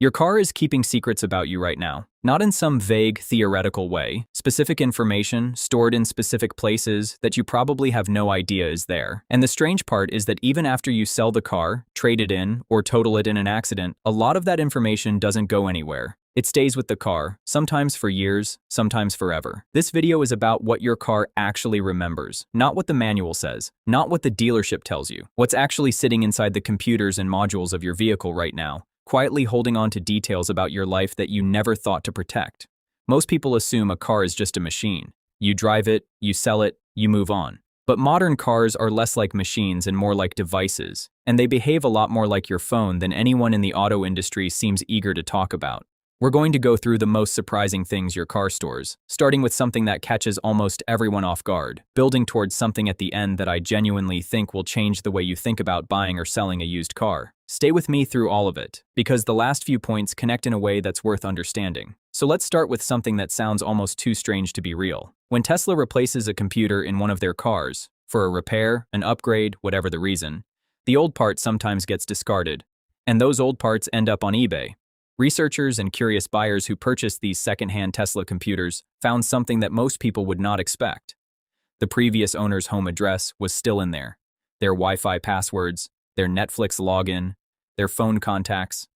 Your car is keeping secrets about you right now, not in some vague, theoretical way, specific information stored in specific places that you probably have no idea is there. And the strange part is that even after you sell the car, trade it in, or total it in an accident, a lot of that information doesn't go anywhere. It stays with the car, sometimes for years, sometimes forever. This video is about what your car actually remembers, not what the manual says, not what the dealership tells you, what's actually sitting inside the computers and modules of your vehicle right now, quietly holding on to details about your life that you never thought to protect. Most people assume a car is just a machine. You drive it, you sell it, you move on. But modern cars are less like machines and more like devices, and they behave a lot more like your phone than anyone in the auto industry seems eager to talk about. We're going to go through the most surprising things your car stores, starting with something that catches almost everyone off guard, building towards something at the end that I genuinely think will change the way you think about buying or selling a used car. Stay with me through all of it, because the last few points connect in a way that's worth understanding. So let's start with something that sounds almost too strange to be real. When Tesla replaces a computer in one of their cars, for a repair, an upgrade, whatever the reason, the old part sometimes gets discarded, and those old parts end up on eBay. Researchers and curious buyers who purchased these second-hand Tesla computers found something that most people would not expect. The previous owner's home address was still in there. Their Wi-Fi passwords, their Netflix login, their phone contacts.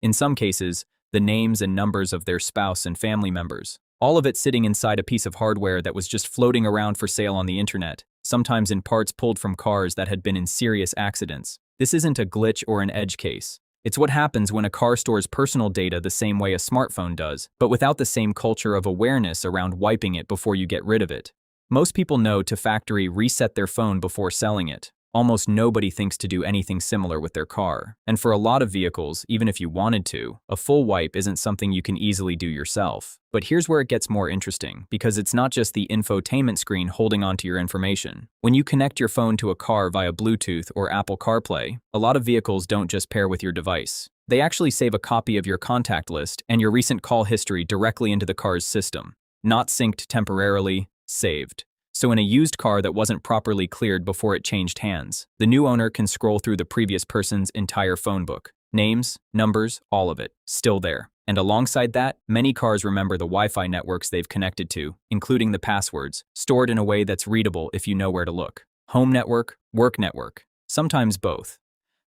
In some cases, the names and numbers of their spouse and family members. All of it sitting inside a piece of hardware that was just floating around for sale on the internet, sometimes in parts pulled from cars that had been in serious accidents. This isn't a glitch or an edge case. It's what happens when a car stores personal data the same way a smartphone does, but without the same culture of awareness around wiping it before you get rid of it. Most people know to factory reset their phone before selling it. Almost nobody thinks to do anything similar with their car. And for a lot of vehicles, even if you wanted to, a full wipe isn't something you can easily do yourself. But here's where it gets more interesting, because it's not just the infotainment screen holding onto your information. When you connect your phone to a car via Bluetooth or Apple CarPlay, a lot of vehicles don't just pair with your device. They actually save a copy of your contact list and your recent call history directly into the car's system. Not synced temporarily, saved. So in a used car that wasn't properly cleared before it changed hands, the new owner can scroll through the previous person's entire phone book. Names, numbers, all of it, still there. And alongside that, many cars remember the Wi-Fi networks they've connected to, including the passwords, stored in a way that's readable if you know where to look. Home network, work network, sometimes both.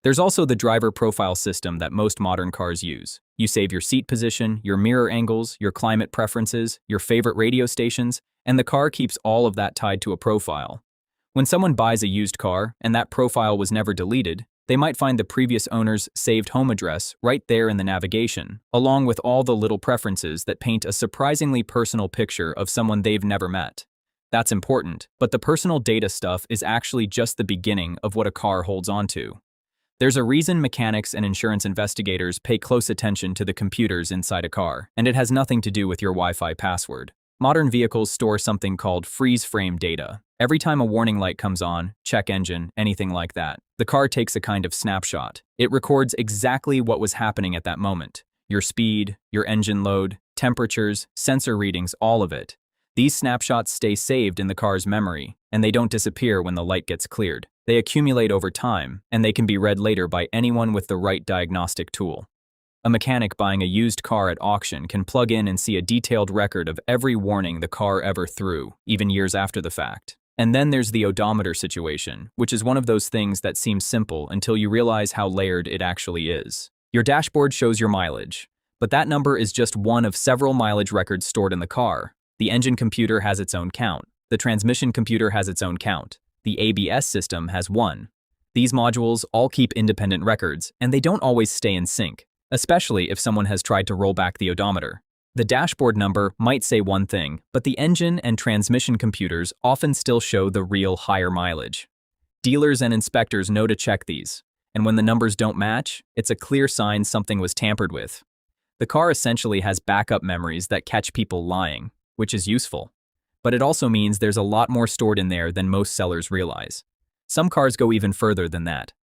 There's also the driver profile system that most modern cars use. You save your seat position, your mirror angles, your climate preferences, your favorite radio stations, and the car keeps all of that tied to a profile. When someone buys a used car, and that profile was never deleted, they might find the previous owner's saved home address right there in the navigation, along with all the little preferences that paint a surprisingly personal picture of someone they've never met. That's important, but the personal data stuff is actually just the beginning of what a car holds onto. There's a reason mechanics and insurance investigators pay close attention to the computers inside a car, and it has nothing to do with your Wi-Fi password. Modern vehicles store something called freeze-frame data. Every time a warning light comes on, check engine, anything like that, the car takes a kind of snapshot. It records exactly what was happening at that moment. Your speed, your engine load, temperatures, sensor readings, all of it. These snapshots stay saved in the car's memory, and they don't disappear when the light gets cleared. They accumulate over time, and they can be read later by anyone with the right diagnostic tool. A mechanic buying a used car at auction can plug in and see a detailed record of every warning the car ever threw, even years after the fact. And then there's the odometer situation, which is one of those things that seems simple until you realize how layered it actually is. Your dashboard shows your mileage, but that number is just one of several mileage records stored in the car. The engine computer has its own count. The transmission computer has its own count. The ABS system has one. These modules all keep independent records, and they don't always stay in sync, especially if someone has tried to roll back the odometer. The dashboard number might say one thing, but the engine and transmission computers often still show the real higher mileage. Dealers and inspectors know to check these, and when the numbers don't match, it's a clear sign something was tampered with. The car essentially has backup memories that catch people lying, which is useful. But it also means there's a lot more stored in there than most sellers realize. Some cars go even further than that.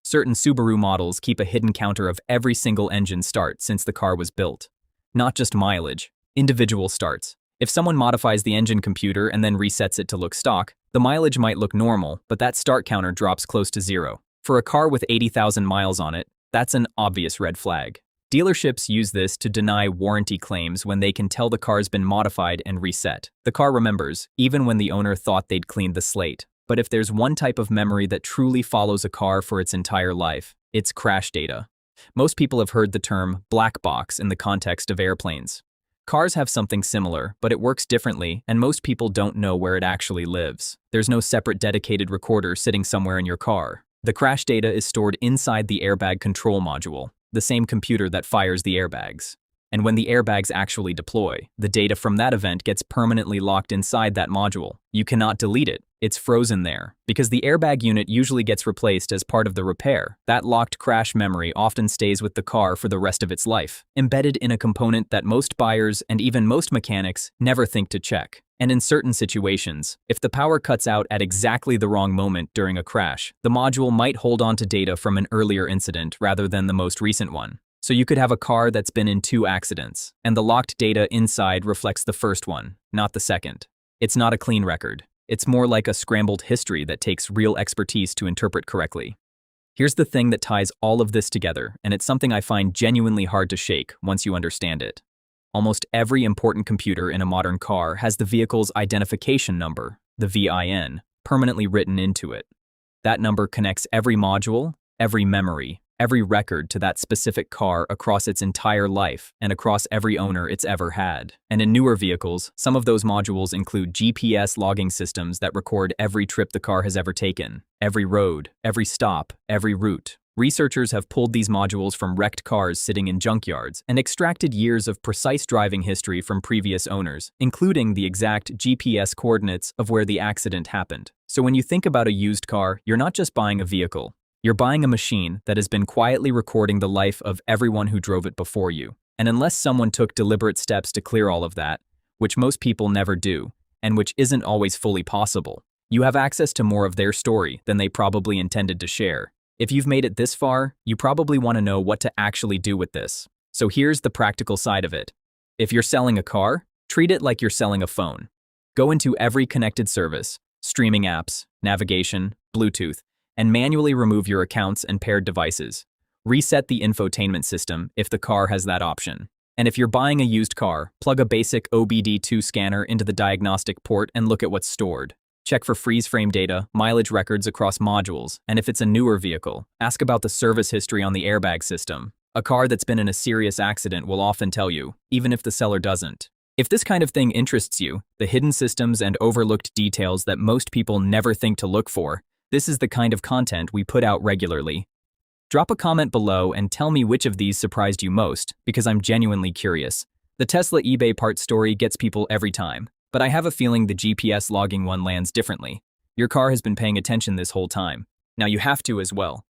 Certain Subaru models keep a hidden counter of every single engine start since the car was built. Not just mileage, individual starts. If someone modifies the engine computer and then resets it to look stock, the mileage might look normal, but that start counter drops close to zero. For a car with 80,000 miles on it, that's an obvious red flag. Dealerships use this to deny warranty claims when they can tell the car's been modified and reset. The car remembers, even when the owner thought they'd cleaned the slate. But if there's one type of memory that truly follows a car for its entire life, it's crash data. Most people have heard the term black box in the context of airplanes. Cars have something similar, but it works differently, and most people don't know where it actually lives. There's no separate dedicated recorder sitting somewhere in your car. The crash data is stored inside the airbag control module, the same computer that fires the airbags. And when the airbags actually deploy, the data from that event gets permanently locked inside that module. You cannot delete it. It's frozen there. Because the airbag unit usually gets replaced as part of the repair, that locked crash memory often stays with the car for the rest of its life, embedded in a component that most buyers and even most mechanics never think to check. And in certain situations, if the power cuts out at exactly the wrong moment during a crash, the module might hold on to data from an earlier incident rather than the most recent one. So you could have a car that's been in 2 accidents, and the locked data inside reflects the first one, not the second. It's not a clean record. It's more like a scrambled history that takes real expertise to interpret correctly. Here's the thing that ties all of this together, and it's something I find genuinely hard to shake once you understand it. Almost every important computer in a modern car has the vehicle's identification number, the VIN, permanently written into it. That number connects every module, every memory, every record to that specific car across its entire life and across every owner it's ever had. And in newer vehicles, some of those modules include GPS logging systems that record every trip the car has ever taken, every road, every stop, every route. Researchers have pulled these modules from wrecked cars sitting in junkyards and extracted years of precise driving history from previous owners, including the exact GPS coordinates of where the accident happened. So when you think about a used car, you're not just buying a vehicle. You're buying a machine that has been quietly recording the life of everyone who drove it before you. And unless someone took deliberate steps to clear all of that, which most people never do, and which isn't always fully possible, you have access to more of their story than they probably intended to share. If you've made it this far, you probably want to know what to actually do with this. So here's the practical side of it. If you're selling a car, treat it like you're selling a phone. Go into every connected service, streaming apps, navigation, Bluetooth, and manually remove your accounts and paired devices. Reset the infotainment system if the car has that option. And if you're buying a used car, plug a basic OBD2 scanner into the diagnostic port and look at what's stored. Check for freeze frame data, mileage records across modules, and if it's a newer vehicle, ask about the service history on the airbag system. A car that's been in a serious accident will often tell you, even if the seller doesn't. If this kind of thing interests you, the hidden systems and overlooked details that most people never think to look for, this is the kind of content we put out regularly. Drop a comment below and tell me which of these surprised you most, because I'm genuinely curious. The Tesla eBay part story gets people every time, but I have a feeling the GPS logging one lands differently. Your car has been paying attention this whole time. Now you have to as well.